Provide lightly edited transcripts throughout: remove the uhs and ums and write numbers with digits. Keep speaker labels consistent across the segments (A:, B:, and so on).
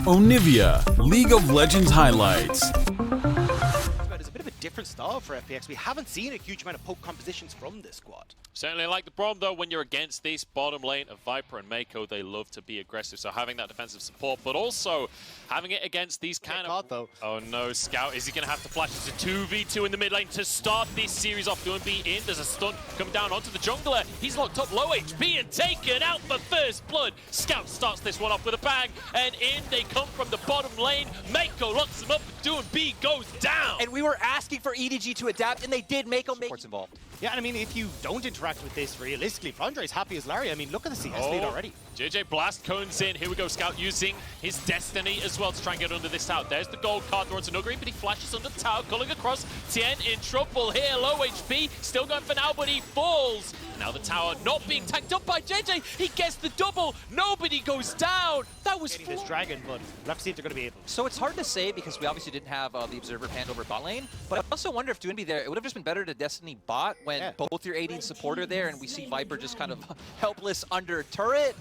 A: Onivia, League of Legends highlights.
B: It's a bit of a different style for FPX. We haven't seen a huge amount of poke compositions from this squad.
C: Certainly like the problem, though, when you're against this bottom lane of Viper and Mako, they love to be aggressive. So having that defensive support, but also having it against these kind of...
B: though.
C: Oh no, Scout, is he going to have to flash? It's a 2v2 in the mid lane to start this series off. Doing B in, there's a stun coming down onto the jungler. He's locked up low HP and taken out for first blood. Scout starts this one off with a bang, and in they come from the bottom lane. Mako locks him up, doing B goes down.
D: And we were asking for EDG to adapt, and they did. Mako make involved.
B: Yeah, and I mean, if you don't interact with this realistically, Flandre's happy as Larry. I mean, look at the CS lead already.
C: JJ Blast cones in. Here we go, Scout using his Destiny as well to try and get under this tower. There's the gold card towards Nuguri, but he flashes under the tower, culling across. Tien in trouble here, low HP, still going for now, but he falls. Now the tower not being tanked up by JJ. He gets the double. Nobody goes down. That was
B: this dragon, but we'll have to see if they're going to be able.
D: So it's hard to say because we obviously didn't have the Observer panned over bot lane, but I also wonder if Doinby there, it would have just been better to Destiny bot when both your AD and support are there and we see Viper just kind of helpless under turret.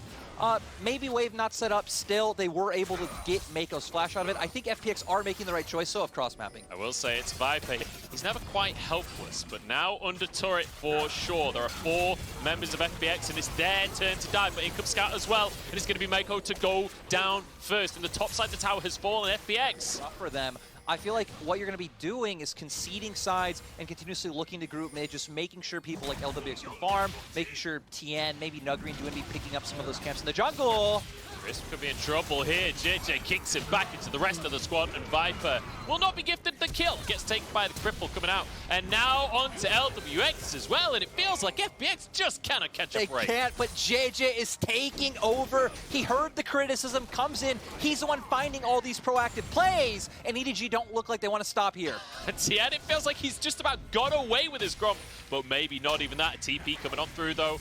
D: Maybe wave not set up still. They were able to get Mako's flash out of it. I think FPX are making the right choice, so of cross-mapping.
C: I will say it's Viper. He's never quite helpless, but now under turret for sure. There are 4 members of FPX, and it's their turn to die. But in comes Scout as well, and it's going to be Mako to go down first. And the top side of the tower has fallen. FPX.
D: For them. I feel like what you're going to be doing is conceding sides and continuously looking to group mid, just making sure people like LWX can farm, making sure Tien, maybe Nuguri and Doinby picking up some of those camps in the jungle.
C: Crisp could be in trouble here. JJ kicks it back into the rest of the squad, and Viper will not be gifted the kill. Gets taken by the cripple coming out. And now on to LWX as well, and it feels like FPX just cannot catch up right.
D: They can't, but JJ is taking over. He heard the criticism, comes in. He's the one finding all these proactive plays, and EDG don't look like they want to stop here.
C: And Tien, it feels like he's just about got away with his grump, but maybe not even that. A TP coming on through, though.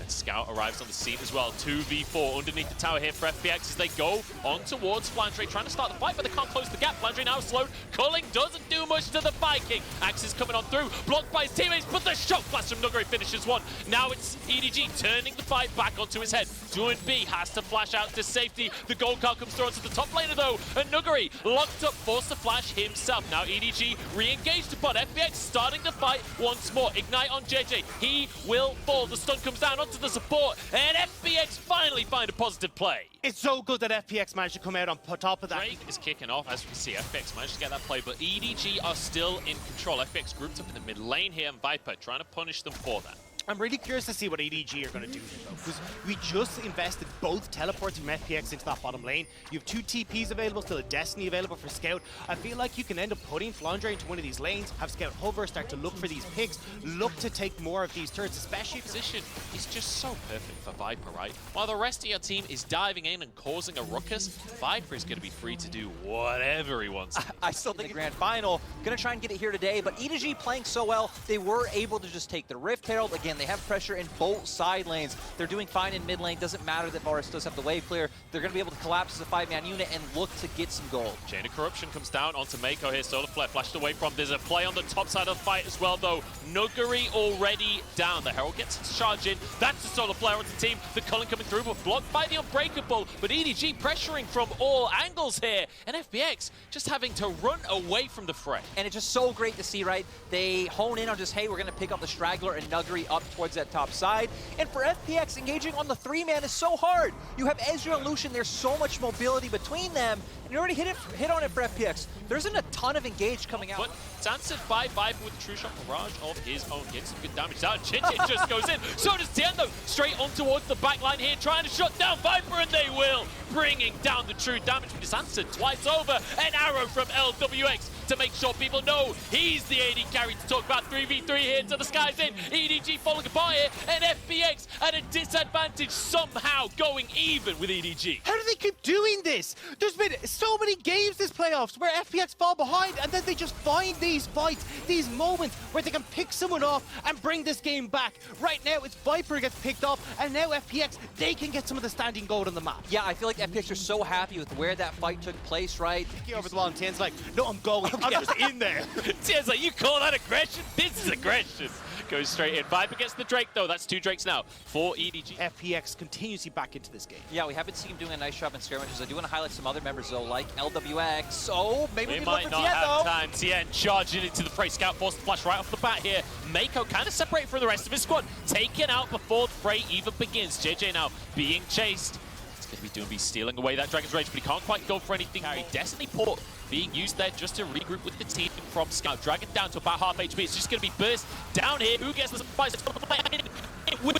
C: Scout arrives on the scene as well. 2v4 underneath the tower here for FPX as they go on towards Flandre, trying to start the fight, but they can't close the gap. Flandre now slowed. Culling doesn't do much to the Viking. Axe is coming on through, blocked by his teammates, but the shot blast from Nuguri finishes one. Now it's EDG turning the fight back onto his head. Doinby has to flash out to safety. The gold card comes through onto the top laner though, and Nuguri locked up, forced to flash himself. Now EDG re-engaged upon FPX, starting the fight once more. Ignite on JJ. He will fall. The stun comes down onto the support, and FPX finally find a positive play.
B: It's so good that FPX managed to come out on top of that.
C: Drake is kicking off, as we can see. FPX managed to get that play, but EDG are still in control. FPX grouped up in the mid lane here, and Viper trying to punish them for that.
B: I'm really curious to see what EDG are going to do here, though, because we just invested both teleports from FPX into that bottom lane. You have 2 TPs available, still a Destiny available for Scout. I feel like you can end up putting Flandre into one of these lanes, have Scout hover, start to look for these picks, look to take more of these turrets, especially...
C: Position is just so perfect for Viper, right? While the rest of your team is diving in and causing a ruckus, Viper is going to be free to do whatever he wants.
D: I still think the grand final, going to try and get it here today, but EDG playing so well, they were able to just take the Rift Herald. Again, they have pressure in both side lanes. They're doing fine in mid lane. Doesn't matter that Varus does have the wave clear. They're going to be able to collapse as a 5-man unit and look to get some gold.
C: Chain of Corruption comes down onto Mako here. Solar Flare flashed away from. There's a play on the top side of the fight as well, though. Nuguri already down. The Herald gets its charge in. That's the Solar Flare onto the team. The Cullen coming through, but blocked by the Unbreakable. But EDG pressuring from all angles here. And FPX just having to run away from the fray.
D: And it's just so great to see, right? They hone in on just, hey, we're going to pick up the Straggler and Nuguri up towards that top side. And for FPX, engaging on the 3-man is so hard. You have Ezreal and Lucian, there's so much mobility between them, and you already hit on it for FPX. There isn't a ton of engage coming out.
C: But it's answered by Viper with a true shot barrage of his own. Gets some good damage down. Jinjin just goes in. So does Tien, though. Straight on towards the backline here, trying to shut down Viper, and they will. Bringing down the true damage, but it's answered twice over. An arrow from LWX to make sure people know he's the AD carry to talk about. 3v3 here to the skies in. EDG falling apart here, and FPX at a disadvantage, somehow going even with EDG.
B: How do they keep doing this? There's been so many games this playoffs where FPX fall behind and then they just find these fights, these moments where they can pick someone off and bring this game back. Right now it's Viper gets picked off, and now FPX, they can get some of the standing gold on the map.
D: Yeah, I feel like FPX are so happy with where that fight took place, right?
B: He over the wall and Tien's like, no, I'm going. I'm just in there.
C: Tien's like, you call that aggression? This is aggression. Goes straight in. Viper gets the Drake, though. That's 2 Drakes now for EDG.
B: FPX continuously back into this game.
D: Yeah, we haven't seen him doing a nice job in skirmishes. I do want to highlight some other members, though, like LWX. Oh, maybe we
C: might
D: look for
C: not
D: Tien,
C: have
D: though.
C: time. Tien charging into the fray. Scout forced to flash right off the bat here. Mako kind of separated from the rest of his squad. Taken out before the fray even begins. JJ now being chased. It's going to be Doomby stealing away that Dragon's Rage, but he can't quite go for anything. Destiny Port being used there just to regroup with the team from Scout. Dragon down to about half HP. It's just going to be burst down here. Who gets the supplies? It will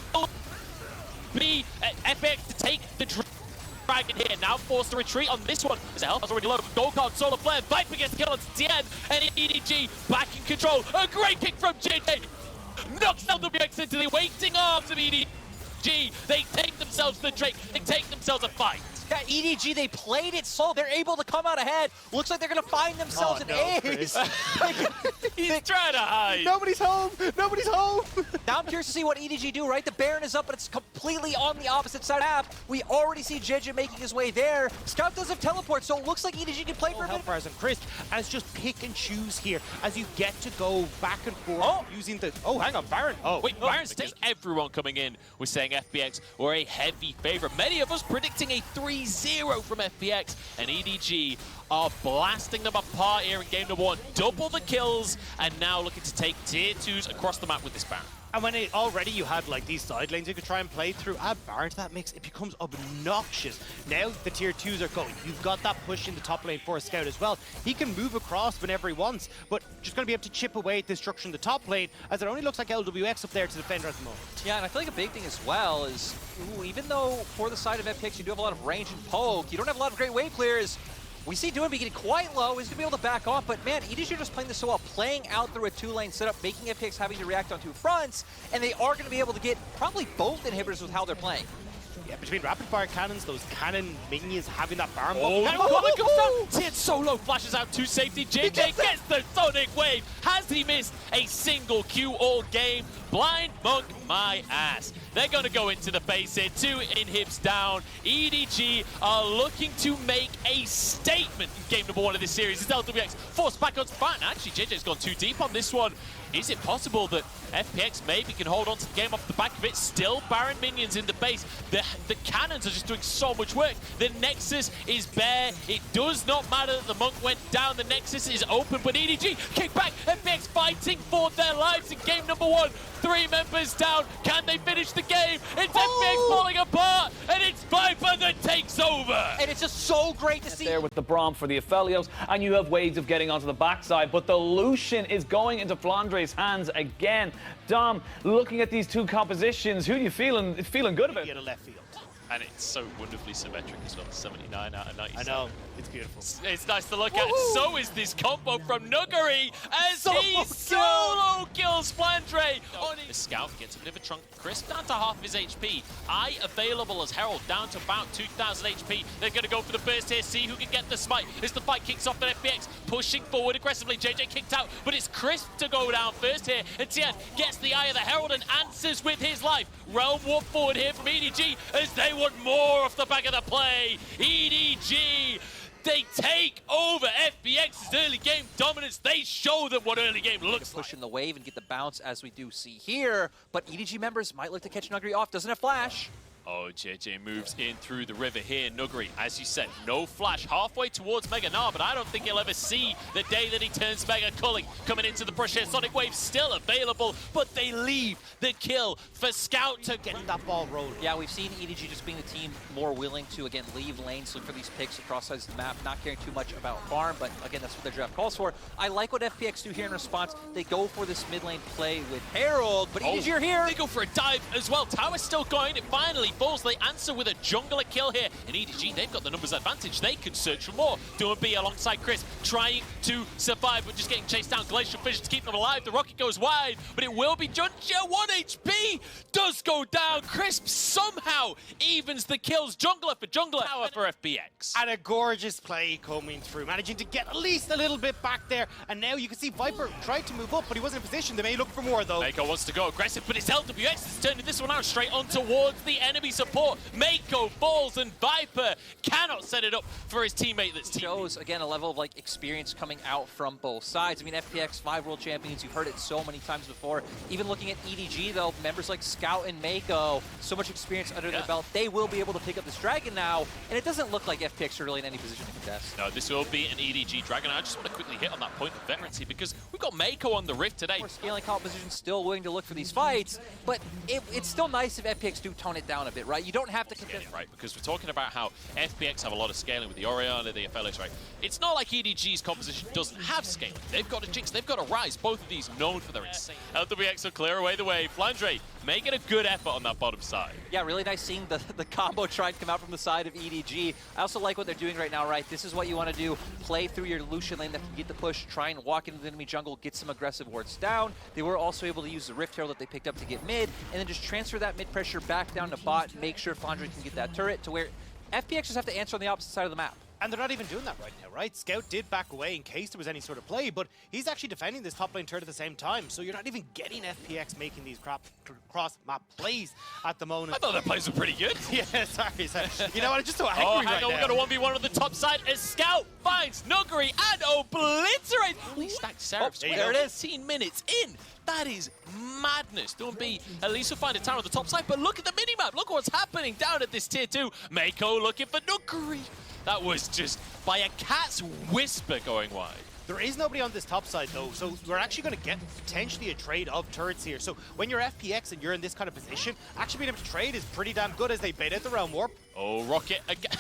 C: be FPX to take the Dragon here. Now forced to retreat on this one. His health is already low. Gold card, Solar Flare. Viper gets the kill on Tien. And EDG back in control. A great kick from JJ. Knocks LWX into the waiting arms of EDG. They take themselves the Drake. They take themselves a fight.
D: Yeah, EDG, they played it so they're able to come out ahead. Looks like they're going to find themselves an ace.
C: He's trying to hide.
B: Nobody's home! Nobody's home!
D: Now I'm curious to see what EDG do, right? The Baron is up, but it's completely on the opposite side of the map. We already see JJ making his way there. Scout doesn't teleport, so it looks like EDG can play for a bit.
B: Hellfires and Chris as just pick and choose here as you get to go back and forth using the... Oh, hang on, Baron. Oh,
C: wait, Baron's taking everyone coming in was saying FPX were a heavy favorite. Many of us predicting a 3-0 from FPX, and EDG are blasting them apart here in game number 1. Double the kills, and now looking to take tier 2s across the map with this Baron.
B: And when already you had like these side lanes you could try and play through, add Baron to that mix, it becomes obnoxious. Now the tier 2s are going. You've got that push in the top lane for a Scout as well. He can move across whenever he wants, but just going to be able to chip away at the destruction in the top lane, as it only looks like LWX up there to defend her at the moment.
D: Yeah, and I feel like a big thing as well is, even though for the side of FPX you do have a lot of range and poke, you don't have a lot of great wave clears. We see Doomby getting quite low. He's going to be able to back off, but man, EDG are just playing this so well, playing out through a 2-lane setup, making FPX having to react on 2 fronts, and they are going to be able to get probably both inhibitors with how they're playing.
B: Yeah, between rapid fire cannons, those cannon minions having that Baron
C: buff. Comes down. Tien solo flashes out to safety. JJ gets the Sonic Wave. Has he missed a single Q all game? Blind Monk my ass. They're going to go into the face here. 2 inhibs down. EDG are looking to make a statement in game number 1 of this series. It's LWX forced back on front. Actually, JJ's gone too deep on this one. Is it possible that FPX maybe can hold on to the game off the back of it? Still Baron minions in the base. The cannons are just doing so much work. The Nexus is bare. It does not matter that the Monk went down. The Nexus is open, but EDG kick back. FPX fighting for their lives in game number 1. 3 members down. Can they finish the game? It's FPX falling apart, and it's Viper that takes over.
D: And it's just so great to see.
E: There with the Braum for the Aphelios, and you have ways of getting onto the backside, but the Lucian is going into Flandre's hands again. Dom, looking at these 2 compositions, who are you feeling good about?
B: Get a left field.
C: And it's so wonderfully symmetric as well. 79 out of 97.
B: I know. It's beautiful.
C: It's nice to look at. So is this combo from Nuguri as he solo kills Flandre. The Scout gets a bit of a trunk. Chris down to half of his HP. Eye available as Herald down to about 2,000 HP. They're going to go for the burst here. See who can get the smite. As the fight kicks off at FPX. Pushing forward aggressively. JJ kicked out. But it's Chris to go down first here. And Tien gets the Eye of the Herald and answers with his life. Realm warp forward here from EDG as they want more off the back of the play. EDG, they take over FPX's early game dominance. They show them what early game looks like.
D: Push in the wave and get the bounce as we do see here, but EDG members might look to catch Nuguri off. Doesn't have flash.
C: Oh, JJ moves in through the river here. Nuguri, as you said, no flash. Halfway towards Mega Nah, but I don't think he'll ever see the day that he turns Mega. Culling coming into the push here. Sonic Wave still available, but they leave the kill for Scout to get
B: that ball rolling.
D: Yeah, we've seen EDG just being the team more willing to, again, leave lanes, look for these picks across sides of the map, not caring too much about farm, but again, that's what their draft calls for. I like what FPX do here in response. They go for this mid lane play with Herald, but EDG are here.
C: They go for a dive as well. Tower's still going. It finally falls. They answer with a jungler kill here. And EDG, they've got the numbers advantage. They can search for more. Doomby alongside Chris, trying to survive, but just getting chased down. Glacial Fissure to keep them alive. The rocket goes wide, but it will be Junja. 1 HP does go down. Crisp somehow evens the kills. Jungler for jungler. Tower for FPX.
B: And a gorgeous play coming through, managing to get at least a little bit back there. And now you can see Viper tried to move up, but he wasn't in position. They may look for more, though.
C: Mako wants to go aggressive, but it's LWX that's turning this one out straight on towards the enemy. enemy support. Mako falls, and Viper cannot set it up for his teammate that's teaming.
D: Shows, again, a level of like experience coming out from both sides. I mean, FPX, 5 world champions, you've heard it so many times before. Even looking at EDG, though, members like Scout and Mako, so much experience under their belt, they will be able to pick up this Dragon now, and it doesn't look like FPX are really in any position to contest.
C: No, this will be an EDG Dragon. I just want to quickly hit on that point of veterancy because we've got Mako on the Rift today.
D: More scaling composition, still willing to look for these fights, but it's still nice if FPX do tone it down a bit, right? You don't have to contest.
C: Right, because we're talking about how FPX have a lot of scaling with the Orianna, the FLX, right? It's not like EDG's composition doesn't have scaling. They've got a Jinx, they've got a Rise, both of these known for their insane. LPX will clear away the way. Flandre making a good effort on that bottom side.
D: Yeah, really nice seeing the combo try and come out from the side of EDG. I also like what they're doing right now, right? This is what you want to do. Play through your Lucian lane that can get the push, try and walk into the enemy jungle, get some aggressive wards down. They were also able to use the Rift Herald that they picked up to get mid, and then just transfer that mid pressure back down to bot, make sure Flandre can get that turret to where FPX just have to answer on the opposite side of the map.
B: And they're not even doing that right now, right? Scout did back away in case there was any sort of play, but he's actually defending this top lane turret at the same time, so you're not even getting FPX making these cross-map plays at the moment.
C: I thought their plays were pretty good.
B: Yeah, sorry. You know what, I'm just so angry
C: Oh,
B: right
C: hang on,
B: now.
C: we got a 1v1 on the top side as Scout finds Nuguri and obliterates. Holy stacked Seraphs.
D: There it is.
C: 15 minutes in. That is madness. Don't be, at least we'll find a tower on the top side, but look at the minimap. Look what's happening down at this tier 2. Mako looking for Nuguri. That was just by a cat's whisper going wide.
B: There is nobody on this top side though, so we're actually going to get potentially a trade of turrets here. So when you're FPX and you're in this kind of position, actually being able to trade is pretty damn good as they bait out the Realm Warp.
C: Oh, Rocket again.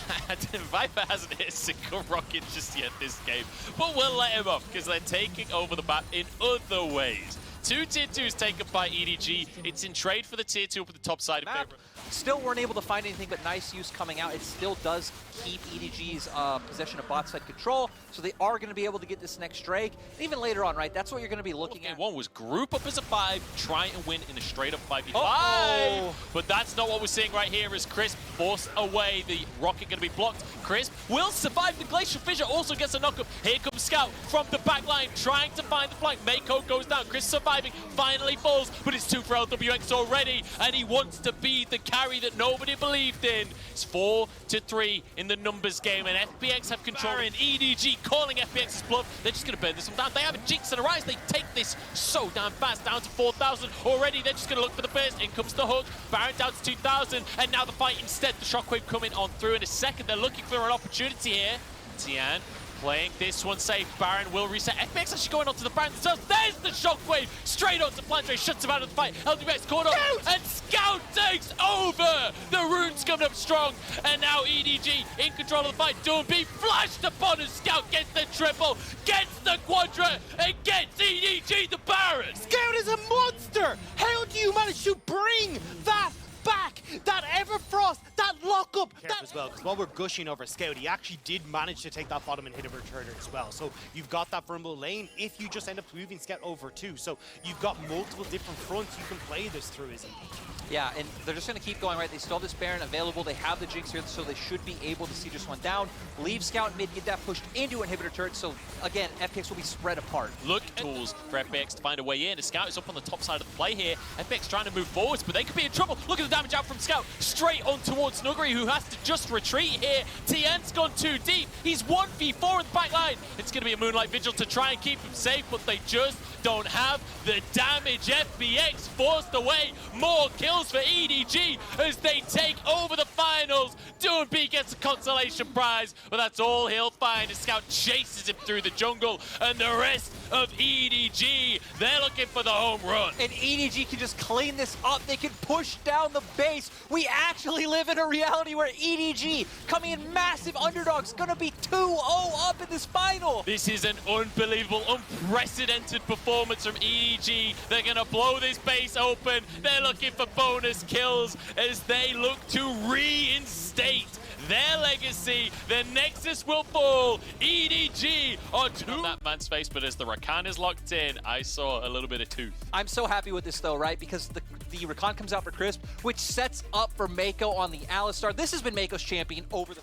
C: Viper hasn't hit a single Rocket just yet this game, but we'll let him off because they're taking over the map in other ways. 2 tier 2s taken by EDG. It's in trade for the tier 2 up at the top side in favor.
D: Still weren't able to find anything but nice use coming out. It still does keep EDG's possession of bot side control, so they are going to be able to get this next Drake. And even later on, right, that's what you're going to be looking at.
C: One was group up as a 5, try and win in a straight up 5v5. But that's not what we're seeing right here as Crisp forced away. The Rocket going to be blocked. Crisp will survive the Glacial Fissure, also gets a knock up. Here comes Scout from the back line, trying to find the flank. Mako goes down, Crisp surviving, finally falls, but it's 2 for LWX already, and he wants to be the carry that nobody believed in. It's 4-3 in the numbers game, and FPX have control. And EDG calling FPX's bluff. They're just going to burn this one down. They have a Jinx and a Rise. They take this so damn fast, down to 4,000 already. They're just going to look for the burst. In comes the hook. Baron down to 2,000, and now the fight instead. The Shockwave coming on through in a second. They're looking for an opportunity here. Tian playing this one safe. Baron will reset. FPX actually going onto the Baron themselves. There's the Shockwave straight onto Flandre. Shuts him out of the fight. LPX caught up, and Scout takes over. The rune's coming up strong, and now EDG in control of the fight. Doomby flashed upon as Scout gets the triple, gets the quadra, and gets EDG the Baron.
B: Scout is a monster! How do you manage to bring that back? That Everfrost, that lockup, that as well, because while we're gushing over Scout, he actually did manage to take that bottom and hit a returner as well. So you've got that vulnerable lane if you just end up moving Scout over too. So you've got multiple different fronts you can play this through as EDG.
D: Yeah, and they're just going to keep going, right? They still have this Baron available. They have the Jinx here, so they should be able to see just one down. Leave Scout mid, get that pushed into inhibitor turret. So again, FPX will be spread apart.
C: Look at tools for FPX to find a way in. A Scout is up on the top side of the play here. FPX trying to move forwards, but they could be in trouble. Look at the damage out from Scout. Straight on towards Nuguri, who has to just retreat here. Tian's gone too deep. He's 1v4 in the back line. It's going to be a Moonlight Vigil to try and keep him safe, but they just don't have the damage. FPX forced away. More kills for EDG as they take over the finals. Doomby gets a consolation prize, but that's all he'll find as Scout chases him through the jungle, and the rest of EDG, they're looking for the home run.
D: And EDG can just clean this up. They can push down the base. We actually live in a reality where EDG, coming in massive underdogs, gonna be 2-0 up in this final.
C: This is an unbelievable, unprecedented performance from EDG. They're gonna blow this base open. They're looking for bonus kills as they look to reinstate their legacy. The Nexus will fall. EDG are on that man's face, but as the Rakan is locked in, I saw a little bit of tooth.
D: I'm so happy with this though, right? Because the Rakan comes out for Crisp, which sets up for Mako on the Alistar. This has been Mako's champion over the...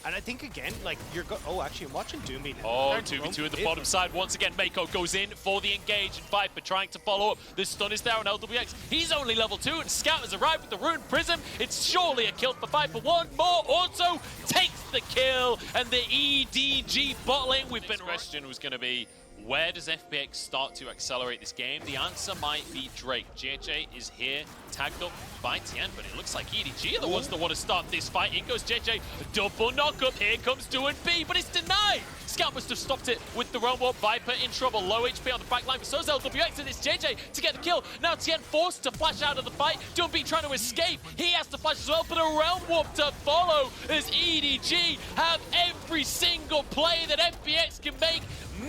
B: And I think, again, like, oh, actually, I'm watching Doombie now.
C: Oh, 2v2 at the bottom side. Once again, Mako goes in for the engage, and Viper trying to follow up. The stun is there on LWX. He's only level 2, and Scout has arrived with the Rune Prism. It's surely a kill for Viper. One more auto takes the kill, and the EDG bot lane. We've been... question was going to be, where does FPX start to accelerate this game? The answer might be Drake. JJ is here, tagged up by Tien, but it looks like EDG are the ones that want to start this fight. In goes JJ, double knock-up. Here comes B, but it's denied. Scout must have stopped it with the Realm Warp. Viper in trouble, low HP on the back line, but so is LWX, and it's JJ to get the kill. Now Tien forced to flash out of the fight. B trying to escape. He has to flash as well, but a Realm Warp to follow as EDG have every single play that FPX can make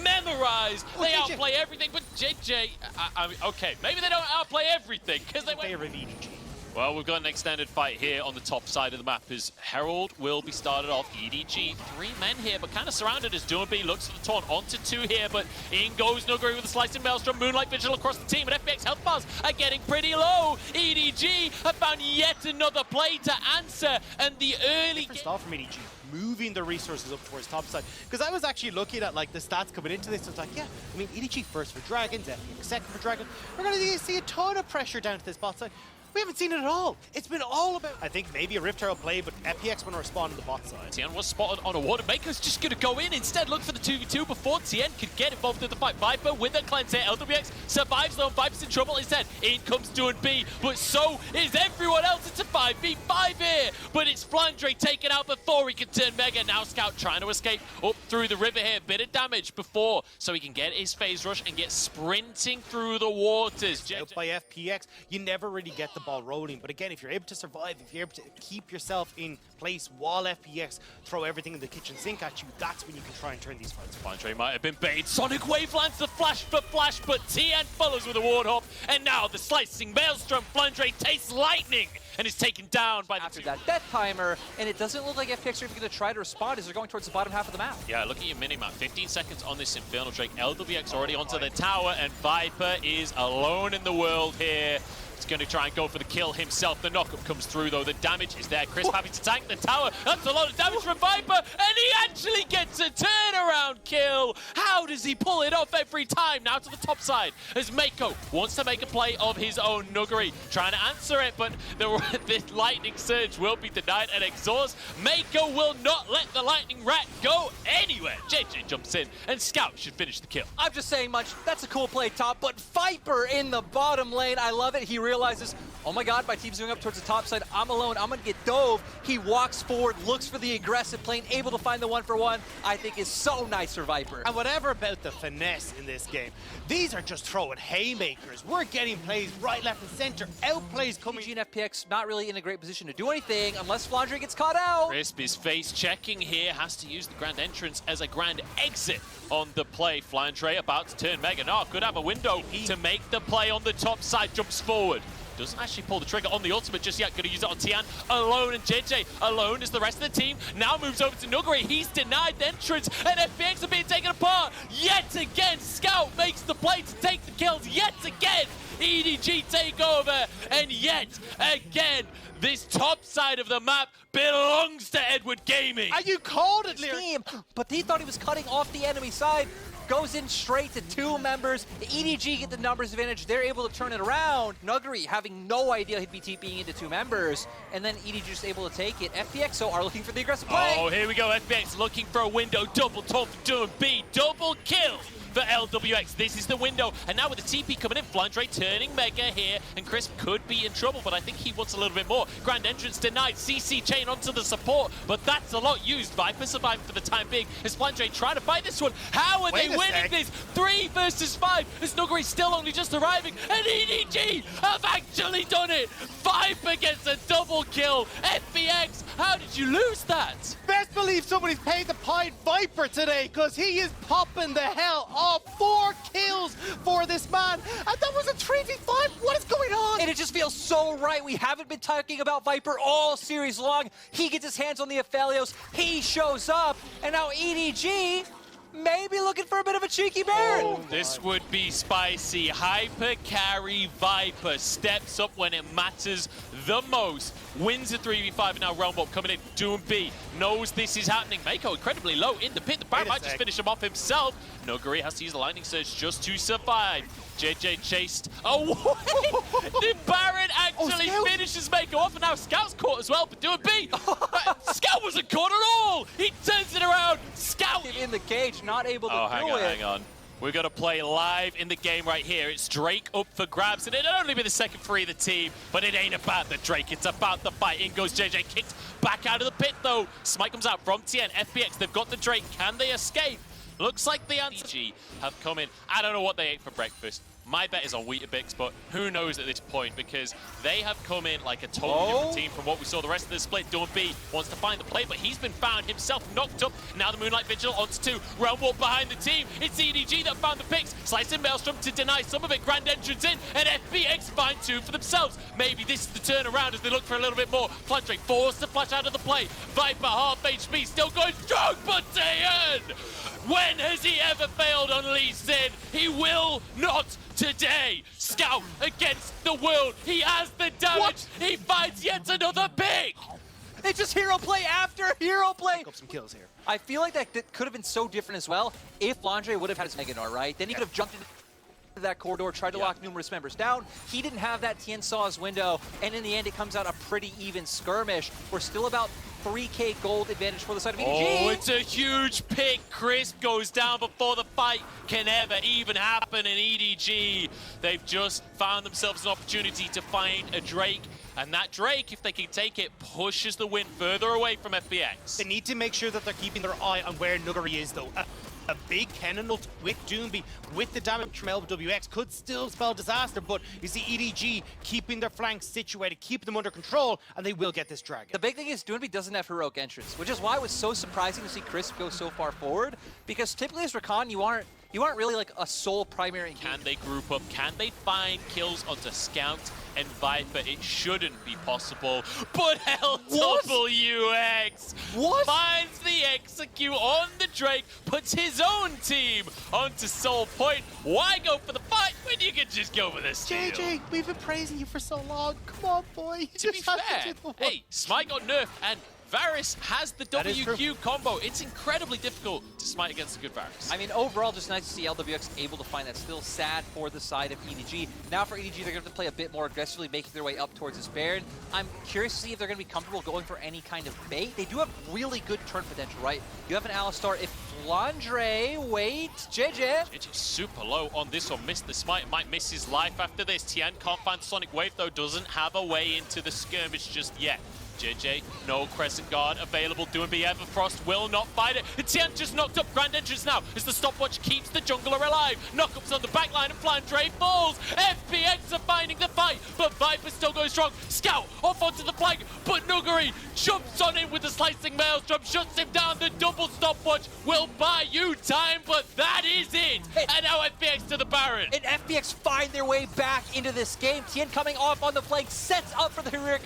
C: memorized. They outplay everything, but JJ, I mean, okay, maybe they don't outplay everything because they
B: favor of EDG.
C: Well, we've got an extended fight here on the top side of the map as Herald will be started off. EDG, 3 men here, but kind of surrounded as B looks for the taunt onto 2 here, but in goes Nuguri with a slicing Maelstrom. Moonlight Vigil across the team, and FPX health bars are getting pretty low. EDG have found yet another play to answer, and the early...
B: Different style from EDG, moving the resources up towards top side. Because I was actually looking at like the stats coming into this, I was like, yeah, I mean, EDG first for Dragons, FPX second for Dragons. We're going to see a ton of pressure down to this bot side. We haven't seen it at all. It's been all about... I think maybe a Rift Herald play, but FPX want to respond to the bot side.
C: Tien was spotted on a ward. Maker's just going to go in instead. Look for the 2v2 before Tien could get involved in the fight. Viper with a cleanse here. LWX survives though. Viper's in trouble instead. In comes B, but so is everyone else. It's a 5v5 here, but it's Flandre taken out before he can turn Mega. Now Scout trying to escape up through the river here. Bit of damage before, so he can get his phase rush and get sprinting through the waters.
B: Out by FPX, you never really get the ball rolling, but again, if you're able to survive, if you're able to keep yourself in place while FPX throw everything in the kitchen sink at you, that's when you can try and turn these fights.
C: Flandre might have been baited. Sonic Wave lands the flash for flash, but Tien follows with a ward hop, and now the slicing Maelstrom. Flandre tastes lightning and is taken down by the
D: after that death timer, and it doesn't look like FPX are even going to try to respond as they're going towards the bottom half of the map.
C: Yeah, look at your minimap. 15 seconds on this Infernal Drake. LWX already onto the tower, and Viper is alone in the world here. He's going to try and go for the kill himself. The knockup comes through, though. The damage is there. Crisp having to tank the tower. That's a lot of damage from Viper, and he actually gets a turnaround kill. How does he pull it off every time? Now to the top side as Mako wants to make a play of his own. Nuguri trying to answer it, but the lightning surge will be denied and exhaust. Mako will not let the lightning rat go anywhere. JJ jumps in, and Scout should finish the kill.
D: I'm just saying much. That's a cool play, Top, but Viper in the bottom lane. I love it. He realizes, oh my god, my team's going up towards the top side. I'm alone. I'm going to get dove. He walks forward, looks for the aggressive plane, able to find the 1-for-1. I think is so nice for Viper.
B: And whatever about the finesse in this game, these are just throwing haymakers. We're getting plays right, left, and center. Outplays coming.
D: EDG and FPX not really in a great position to do anything unless Flandre gets caught out.
C: Crisp is face checking here, has to use the grand entrance as a grand exit on the play. Flandre about to turn Mega. No, could have a window to make the play on the top side. Jumps forward. Doesn't actually pull the trigger on the ultimate just yet. Going to use it on Tien alone, and JJ alone as the rest of the team now moves over to Nuguri. He's denied the entrance, and FPX are being taken apart. Yet again, Scout makes the play to take the kills. Yet again, EDG take over, and yet again, this top side of the map belongs to Edward Gaming.
B: And you called it, Lyric.
D: Team, but he thought he was cutting off the enemy side. Goes in straight to 2 members. The EDG get the numbers advantage. They're able to turn it around. Nuguri having no idea he'd be TPing into 2 members. And then EDG just able to take it. FPX are looking for the aggressive play.
C: Oh, here we go. FPX looking for a window. Double taunt for B. Double kill for LWX. This is the window. And now with the TP coming in, Flandre turning Mega here. And Crisp could be in trouble, but I think he wants a little bit more. Grand entrance denied. CC chain onto the support, but that's a lot used. Viper surviving for the time being. As Flandre trying to fight this one. How are they winning this? 3 versus 5. As Nuguri still only just arriving. And EDG have actually done it. Viper gets a double kill. FPX, how did you lose that?
B: Best believe somebody's paid the Pied Viper today, because he is popping the hell off. 4 kills for this man, and that was a 3v5. What is going on?
D: And it just feels so right. We haven't been talking about Viper all series long. He gets his hands on the Aphelios. He shows up, and now EDG maybe looking for a bit of a cheeky Baron.
C: This would be spicy. Hyper carry Viper steps up when it matters the most. Wins a 3v5 and now Realm Warp coming in. Doom B knows this is happening. Mako incredibly low in the pit. The Baron might just finish him off himself. Nuguri has to use the Lightning Surge just to survive. JJ chased away. The Baron actually finishes Mako off, and now Scout's caught as well, but Doom B. Scout wasn't caught at all. He turns it around. Scout
D: In the cage, not able to do it.
C: Hang on. We're going to play live in the game right here. It's Drake up for grabs, and it'll only be the second free of the team, but it ain't about the Drake. It's about the fight. In goes JJ, kicked back out of the pit, though. Smite comes out from TN. FPX, they've got the Drake. Can they escape? Looks like the EDG have come in. I don't know what they ate for breakfast. My bet is on Weetabix, but who knows at this point, because they have come in like a totally different team from what we saw the rest of the split. Dawn B wants to find the play, but he's been found himself, knocked up. Now the Moonlight Vigil onto 2. Realm Warp behind the team. It's EDG that found the picks. Slicing Maelstrom to deny some of it. Grand Entrance in, and FPX find 2 for themselves. Maybe this is the turnaround as they look for a little bit more. Flandrake forced to flash out of the play. Viper, half HP, still going strong, but Tayan! When has he ever failed on Lee Sin? He will not today. Scout against the world. He has the damage. What? He finds yet another pick.
D: It's just hero play after hero play.
B: Pick up some kills here.
D: I feel like that could have been so different as well if Flandre would have had his Meganar, right? Then he could have jumped into that corridor, tried to lock numerous members down. He didn't have that. Tien saw his window, and in the end, it comes out a pretty even skirmish. We're still about 3k gold advantage for the side of EDG.
C: Oh, it's a huge pick. Crisp goes down before the fight can ever even happen in EDG. They've just found themselves an opportunity to find a Drake. And that Drake, if they can take it, pushes the win further away from FPX.
B: They need to make sure that they're keeping their eye on where Nuguri is, though. A big cannon ult with Doomby, with the damage from LWX, could still spell disaster, but you see EDG keeping their flanks situated, keep them under control, and they will get this dragon.
D: The big thing is Doomby doesn't have heroic entrance, which is why it was so surprising to see Crisp go so far forward, because typically as Rakan, you aren't really like a sole primary.
C: Can they group up? Can they find kills onto Scout and Viper? It shouldn't be possible, but LWX finds the execute on the Drake, puts his own team onto Soul Point. Why go for the fight when you can just go for the steal?
B: JJ, we've been praising you for so long. Come on, boy.
C: To be fair, hey, Smite got nerfed and Varus has the WQ combo. It's incredibly difficult to smite against a good Varus.
D: I mean, overall, just nice to see LWX able to find that. Still sad for the side of EDG. Now for EDG, they're going to have to play a bit more aggressively, making their way up towards this Baron. I'm curious to see if they're going to be comfortable going for any kind of bait. They do have really good turn potential, right? You have an Alistar. If Flandre waits, JJ.
C: JJ's super low on this one. Missed the smite. Might miss his life after this. Tien can't find Sonic Wave, though. Doesn't have a way into the skirmish just yet. JJ, no Crescent Guard available. Doomby Everfrost will not fight it. Tien just knocked up Grand Entrance now as the stopwatch keeps the jungler alive. Knockups on the backline and Flandre falls. FPX are finding the fight, but Viper still goes strong. Scout off onto the flank, but Nuguri jumps on in with the slicing maelstrom, shuts him down. The double stopwatch will buy you time, but that is it. And now FPX to the Baron.
D: And FPX find their way back into this game. Tien coming off on the flank, sets up for the heroic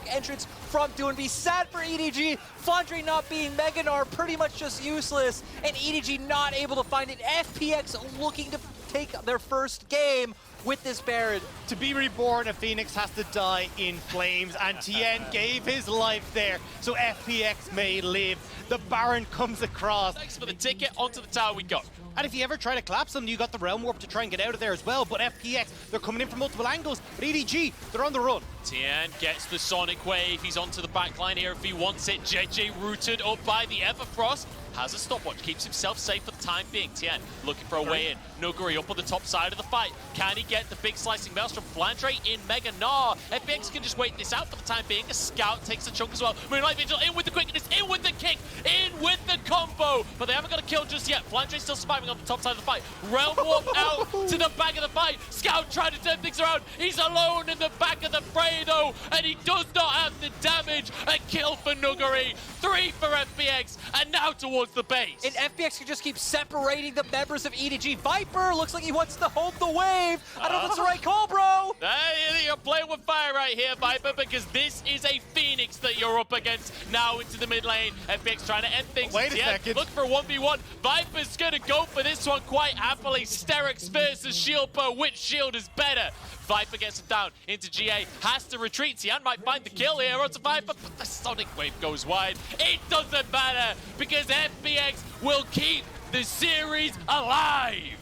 D: entrance from Doomby. Sad for EDG. Flandre not being Meganar, pretty much just useless. And EDG not able to find it. FPX looking to take their first game with this Baron.
B: To be reborn, a Phoenix has to die in flames, and Tien gave his life there, so FPX may live. The Baron comes across.
C: Thanks for the ticket. Onto the tower we go.
B: And if you ever try to collapse them, you got the Realm Warp to try and get out of there as well. But FPX, they're coming in from multiple angles. But EDG, they're on the run.
C: Tien gets the Sonic Wave. He's onto the backline here if he wants it. JJ rooted up by the Everfrost. Has a stopwatch, keeps himself safe for the time being. Tien looking for a way in. Nuguri up on the top side of the fight. Can he get the big slicing maelstrom? Flandre in Mega Gnar. FPX can just wait this out for the time being. A Scout takes a chunk as well. Moonlight Vigil in with the quickness, in with the kick, in with the combo. But they haven't got a kill just yet. Flandre still surviving on the top side of the fight. Realm Warp out to the back of the fight. Scout trying to turn things around. He's alone in the back of the fray though, and he does not have the damage. A kill for Nuguri. 3 for FPX, and now towards the base.
D: And FPX can just keep separating the members of EDG. Viper looks like he wants to hold the wave. I don't know if that's the right call, bro.
C: You're playing with fire right here, Viper, because this is a Phoenix that you're up against now into the mid lane. FPX trying to end things.
B: Wait a second.
C: Look for 1v1. Viper's gonna go for this one quite happily. Sterix versus Shieldpo. Which shield is better? Viper gets him down into GA, has to retreat. Tian might find the kill here onto Viper, but the Sonic Wave goes wide. It doesn't matter because FPX will keep the series alive.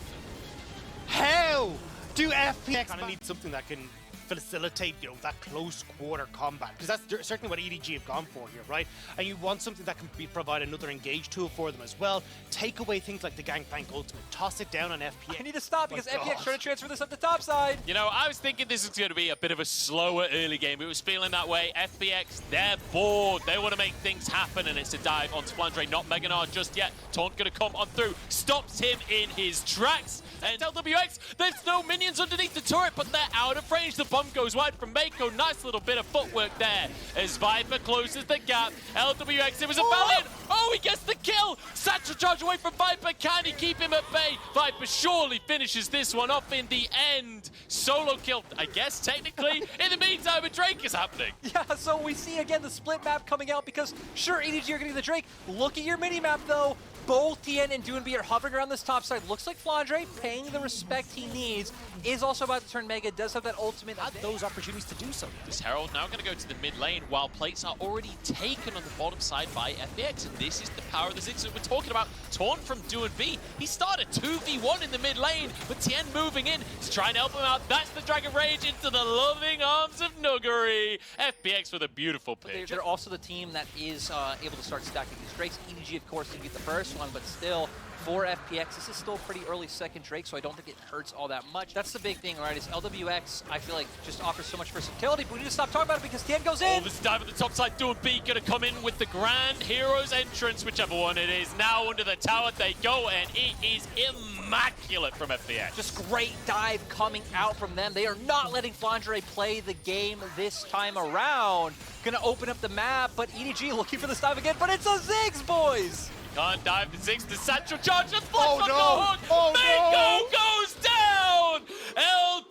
B: How do FPX kind of need something that can facilitate, that close quarter combat? Because that's certainly what EDG have gone for here, right? And you want something that can provide another engage tool for them as well. Take away things like the Gangplank Ultimate, toss it down on FPX.
D: I need to stop because FPX trying to transfer this up the top side.
C: You know, I was thinking this is going to be a bit of a slower early game. It was feeling that way. FPX, they're bored. They want to make things happen, and it's a dive onto Flandre. Not Meganar just yet. Taunt going to come on through. Stops him in his tracks. And LWX, there's no minions underneath the turret, but they're out of range. The bomb goes wide from Mako. Nice little bit of footwork there as Viper closes the gap. LWX, it was a Valiant. Oh, he gets the kill. Satchel charge away from Viper. Can he keep him at bay? Viper surely finishes this one off in the end. Solo kill, I guess, technically. In the meantime, a Drake is happening.
D: Yeah, so we see again the split map coming out because sure, EDG are getting the Drake. Look at your mini map though. Both Tien and Doonby are hovering around this top side. Looks like Flandre paying the respect he needs. Is also about to turn Mega. Does have that ultimate.
B: Had those opportunities to do so.
C: This Herald now going to go to the mid lane while plates are already taken on the bottom side by FPX. And this is the power of the Ziggs that we're talking about. Torn from Doonby. He started 2v1 in the mid lane, but Tien moving in to try and help him out. That's the Dragon Rage into the loving arms of Nuguri. FPX with a beautiful pick.
D: They're also the team that is able to start stacking these Drakes. EDG, of course, didn't get the first one, but still, for FPX, this is still pretty early second Drake, so I don't think it hurts all that much. That's the big thing, right, is LWX, I feel like, just offers so much versatility, but we need to stop talking about it because Tien goes in!
C: Oh, this dive at the top side, Doonby gonna come in with the Grand Heroes entrance, whichever one it is. Now under the tower they go, and it is immaculate from FPX.
D: Just great dive coming out from them. They are not letting Flandre play the game this time around. Gonna open up the map, but EDG looking for this dive again, but it's a Ziggs, boys!
C: Can't dive the Ziggs, the Satchel charge, just flips on the
B: no.
C: hook.
B: Oh,
C: Mako goes down.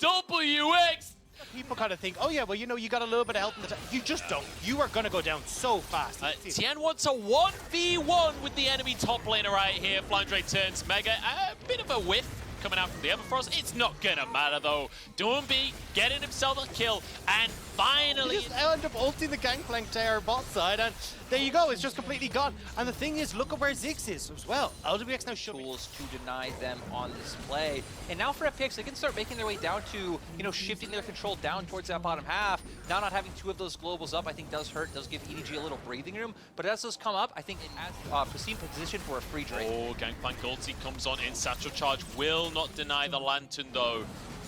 C: LWX.
B: People kind of think, oh yeah, well, you got a little bit of help in the time. You just don't. You are going to go down so fast.
C: Tien wants a 1v1 with the enemy top laner right here. Flandre turns Mega. A bit of a whiff coming out from the Everfrost. It's not gonna matter though. Doonby getting himself a kill, and finally
B: he just end up ulting the Gangplank tower bot side, and there you go, it's just completely gone. And the thing is, look at where Ziggs is as well. LWX now
D: tools to deny them on this play. And now for FPX, they can start making their way down to, shifting their control down towards that bottom half. Now not having two of those globals up, I think does hurt, does give EDG a little breathing room. But as those come up, I think it adds pristine position for a free Drake.
C: Oh, Gangplank ulti comes on in. Satchel charge will not deny the Lantern though.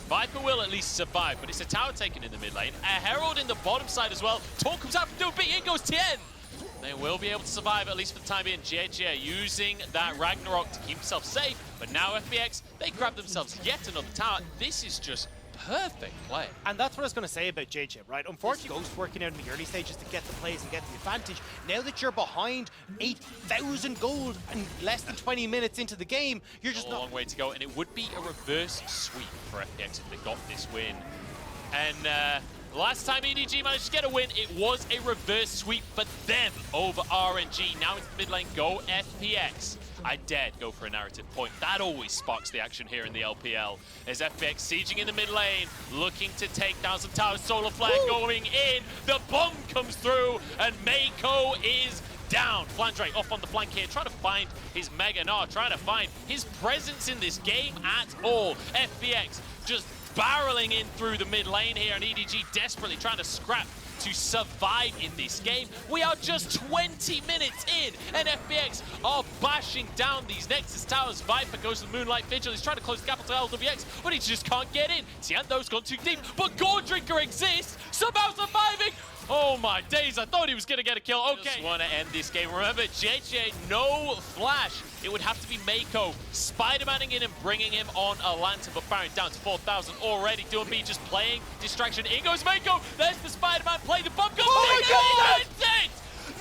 C: Viper will at least survive, but it's a tower taken in the mid lane. A Herald in the bottom side as well. Taunt comes out from Doonby, in goes Tien. They will be able to survive, at least for the time being. JJ using that Ragnarok to keep himself safe, but now FPX, they grab themselves yet another tower. This is just perfect play.
B: And that's what I was going to say about JJ, right? Unfortunately, Ghost working out in the early stages to get the plays and get the advantage. Now that you're behind 8,000 gold and less than 20 minutes into the game, you're just
C: a long way to go, and it would be a reverse sweep for FPX if they got this win. And last time EDG managed to get a win, it was a reverse sweep for them over RNG. Now it's mid lane, go FPX. I dared go for a narrative point. That always sparks the action here in the LPL. As FPX sieging in the mid lane, looking to take down some towers. Solar Flare going in. The bomb comes through, and Mako is down. Flandre off on the flank here, trying to find his Mega Gnar, trying to find his presence in this game at all. FPX just barreling in through the mid lane here, and EDG desperately trying to scrap to survive in this game. We are just 20 minutes in, and FPX are bashing down these Nexus towers. Viper goes to the Moonlight Vigil. He's trying to close the gap to LWX, but he just can't get in. Tiando's gone too deep, but Gore Drinker exists, somehow surviving. Oh my days, I thought he was gonna get a kill. Okay. Just wanna end this game. Remember, JJ, no flash. It would have to be Mako Spider-Manning in and bringing him on a Lantern, but Baron down to 4,000 already. Doonby just playing distraction. In goes Mako. There's the Spider-Man play. The bomb goes.
D: Oh my
C: God!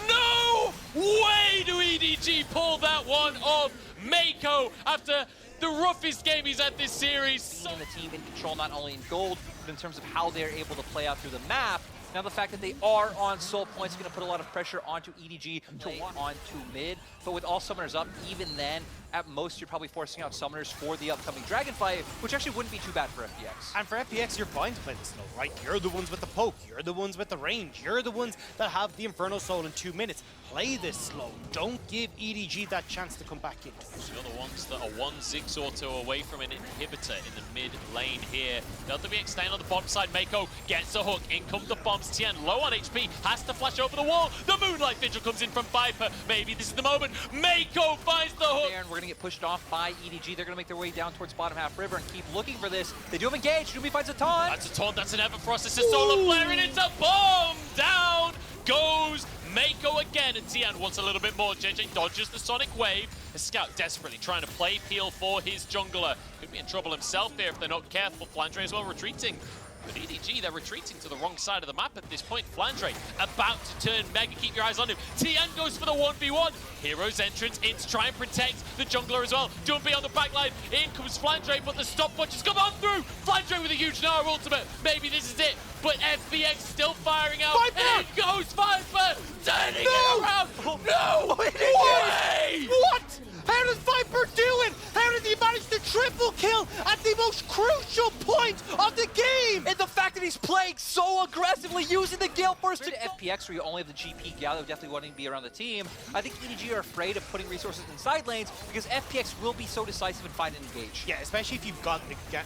C: No way do EDG pull that one off. Mako, after the roughest game he's had this series.
D: And the team in control not only in gold, but in terms of how they're able to play out through the map. Now the fact that they are on soul points is going to put a lot of pressure onto EDG to walk onto mid. But with all summoners up, even then, at most you're probably forcing out summoners for the upcoming dragon fight, which actually wouldn't be too bad for FPX.
B: And for FPX, you're fine to play the slow, right? You're the ones with the poke. You're the ones with the range. You're the ones that have the Inferno Soul in 2 minutes. Play this slow. Don't give EDG that chance to come back into it.
C: You're the ones that are one Ziggs auto away from an inhibitor in the mid lane here. LPX staying on the bottom side. Mako gets a hook. In comes the bombs. Tien low on HP. Has to flash over the wall. The Moonlight Vigil comes in from Viper. Maybe this is the moment. Mako finds the hook.
D: And we're going to get pushed off by EDG. They're going to make their way down towards bottom half river and keep looking for this. They do have engaged. Doobie finds a taunt.
C: That's a taunt. That's an Everfrost. It's a solar flare and it's a bomb. Down goes Mako again, and Tien wants a little bit more. JJ dodges the Sonic Wave. The Scout desperately trying to play peel for his jungler. Could be in trouble himself here if they're not careful. Flandre as well retreating. But EDG, they're retreating to the wrong side of the map at this point. Flandre about to turn Mega. Keep your eyes on him. Tien goes for the 1v1. Hero's entrance in to try and protect the jungler as well. Jumpy on the backline. In comes Flandre, but the stopwatch has come on through. Flandre with a huge Nara ultimate. Maybe this is it. But FPX still firing out.
B: Viper!
C: In goes Viper! Turning it around! No! Way!
B: What? How does Viper do it? How did he manage the triple kill at the most crucial point of the game?
D: And the fact that he's playing so aggressively, using the Gale Force to FPX, where you only have the GP Gallo definitely wanting to be around the team. I think EDG are afraid of putting resources in side lanes because FPX will be so decisive and find and engage.
B: Yeah, especially if you've got that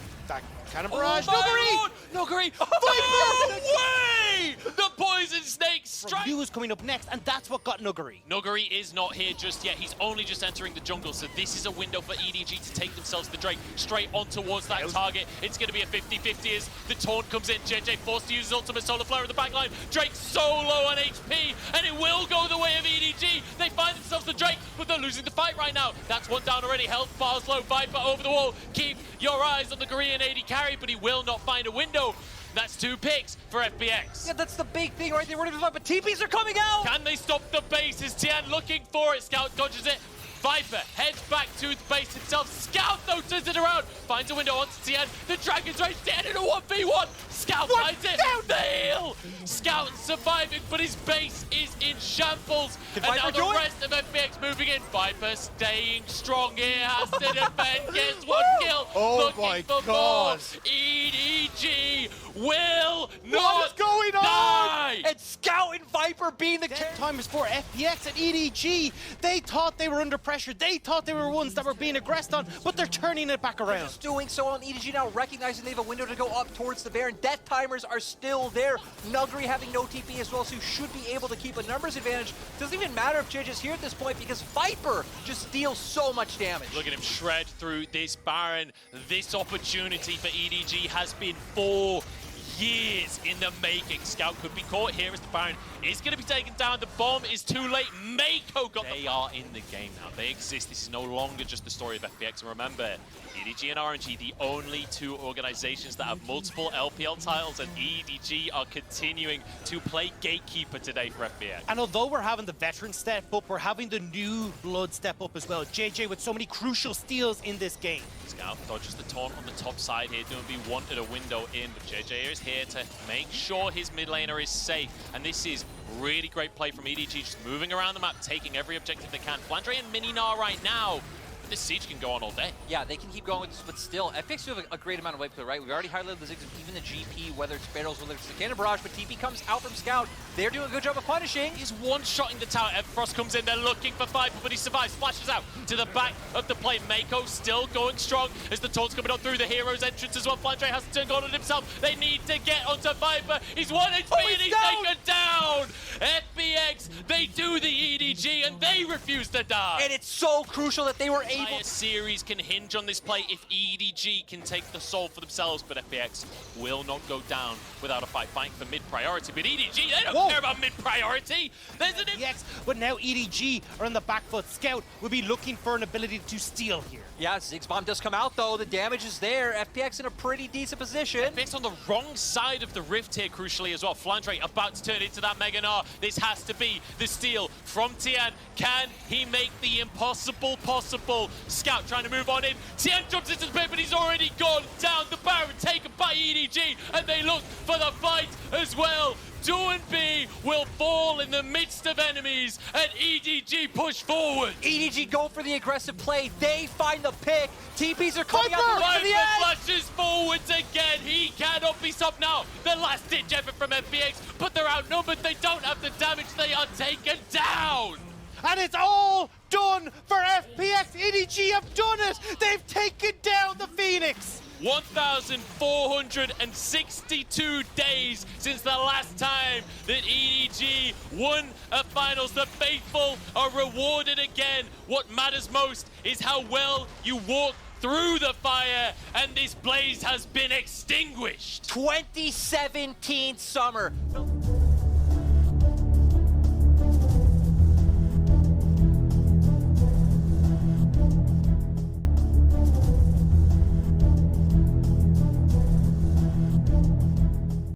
B: cannon
C: Oh
B: barrage.
C: my Lord! Nuguri! No way! The Poison Snake strike!
B: Ryu is coming up next, and that's what got Nuguri.
C: Nuguri is not here just yet. He's only just entering the jungle, so this is a window for EDG to take themselves the Drake straight on towards that target. It's going to be a 50-50 as the taunt comes in. JJ forced to use his ultimate solar flare in the backline. Drake so low on HP, and it will go the way of EDG. They find themselves the Drake, but they're losing the fight right now. That's one down already. Health bars low. Viper over the wall. Keep your eyes on the Korean AD carry, but he will not find a window. That's 2 picks for FPX.
D: Yeah, that's the big thing right there. We're gonna but TPs are coming out!
C: Can they stop the base? Is Tien looking for it? Scout dodges it. Viper heads back to the base himself. Scout though turns it around. Finds a window onto Tien. The Dragon's right. Tien in a 1v1. Scout finds it. The heal. Scout surviving, but his base is in shambles. And now the rest of FPX moving in. Viper staying strong here. Has to defend. Gets 1 kill.
B: Oh my God.
C: EDG will not
B: What is going on?
C: die.
D: And Scout and Viper being the
B: Dead timers for FPX and EDG. They thought they were under pressure. They thought they were ones that were being aggressed on, but they're turning it back around.
D: just doing so on EDG now, recognizing they have a window to go up towards the Baron. Death timers are still there. Nuguri having no TP as well, so should be able to keep a numbers advantage. Doesn't even matter if JJ's here at this point because Viper just deals so much damage.
C: Look at him shred through this Baron. This opportunity for EDG has been 4 years in the making. Scout could be caught here as the Baron is going to be taken down. The bomb is too late. Mako got They are in the game now. They exist. This is no longer just the story of FPX. And remember, EDG and RNG, the only 2 organizations that have multiple LPL titles, and EDG are continuing to play gatekeeper today for FPX.
B: And although we're having the veteran step up, we're having the new blood step up as well. JJ with so many crucial steals in this game.
C: Scout dodges the taunt on the top side here. Doomby wanted a window in, but JJ is here to make sure his mid laner is safe. And this is really great play from EDG, just moving around the map, taking every objective they can. Flandre and Mininar right now. This siege can go on all day.
D: Yeah, they can keep going with this, but still, FPX do have a great amount of wave clear, right? We've already highlighted the Ziggs, even the GP, whether it's barrels, whether it's the cannon barrage, but TP comes out from Scout. They're doing a good job of punishing.
C: He's one-shotting the tower. Frost comes in, they're looking for Viper, but he survives, flashes out to the back of the plane. Mako still going strong as the taunt's coming on through the hero's entrance as well. Flandre has to turn gold on himself. They need to get onto Viper. He's 1 HP and he's taken down. FPX, they do the EDG and they refuse to die.
D: And it's so crucial that they were able
C: to... series can hinge on this play if EDG can take the soul for themselves, but FPX will not go down without a fight. Fighting for mid-priority, but EDG, they don't care about mid-priority. There's an...
B: Yes, but now EDG are on the back foot. Scout will be looking for an ability to steal here.
D: Yeah, Ziggs bomb does come out though. The damage is there. FPX in a pretty decent position.
C: FPX on the wrong side of the rift here, crucially as well. Flandre about to turn into that Mega Gnar. This has to be the steal from Tien. Can he make the impossible possible? Scout trying to move on in. Tien jumps into the pit, but he's already gone down. The Baron taken by EDG, and they look for the fight as well. Doinby will fall in the midst of enemies, and EDG push forward.
D: EDG go for the aggressive play. They find the pick. TPs are coming out to
C: Viper
D: the end.
C: flashes forwards again. He cannot be stopped now. The last ditch effort from FPX, but they're outnumbered. They don't have the damage. They are taken down.
B: And it's all done for FPX. EDG have done it. They've taken down the Phoenix.
C: 1,462 days since the last time that EDG won a finals. The faithful are rewarded again. What matters most is how well you walk through the fire, and this blaze has been extinguished.
D: 2017 summer.